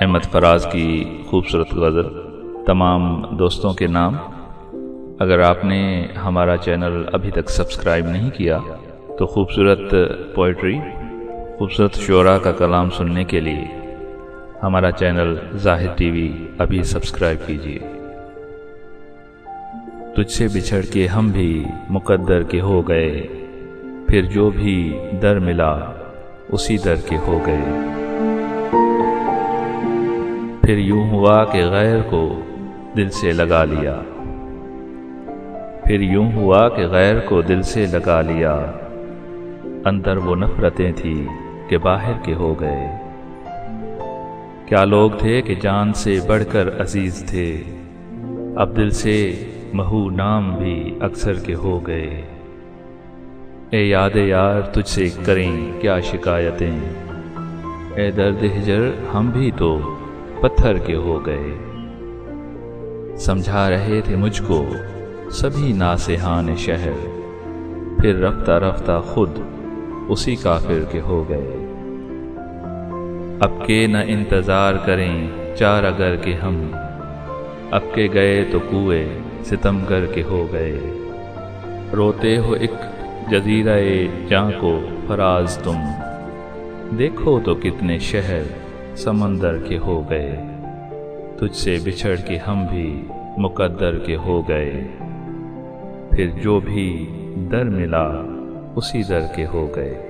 احمد فراز کی خوبصورت غزل تمام دوستوں کے نام۔ اگر آپ نے ہمارا چینل ابھی تک سبسکرائب نہیں کیا تو خوبصورت پوئٹری، خوبصورت شعراء کا کلام سننے کے لیے ہمارا چینل زاہد ٹی وی ابھی سبسکرائب کیجیے۔ تجھ سے بچھڑ کے ہم بھی مقدر کے ہو گئے، پھر جو بھی در ملا اسی در کے ہو گئے۔ پھر یوں ہوا کہ غیر کو دل سے لگا لیا، پھر یوں ہوا کہ غیر کو دل سے لگا لیا، اندر وہ نفرتیں تھیں کہ باہر کے ہو گئے۔ کیا لوگ تھے کہ جان سے بڑھ کر عزیز تھے، اب دل سے محو نام بھی اکثر کے ہو گئے۔ اے یاد یار تجھ سے کریں کیا شکایتیں، اے درد ہجر ہم بھی تو پتھر کے ہو گئے۔ سمجھا رہے تھے مجھ کو سبھی ناصحان شہر، پھر رفتہ رفتہ خود اسی کافر کے ہو گئے۔ اب کے نہ انتظار کریں چار اگر کہ ہم، اب کے گئے تو کوئے ستمگر کے ہو گئے۔ روتے ہو ایک جزیرہ جاں کو فراز تم، دیکھو تو کتنے شہر سمندر کے ہو گئے۔ تجھ سے بچھڑ کے ہم بھی مقدر کے ہو گئے، پھر جو بھی در ملا اسی در کے ہو گئے۔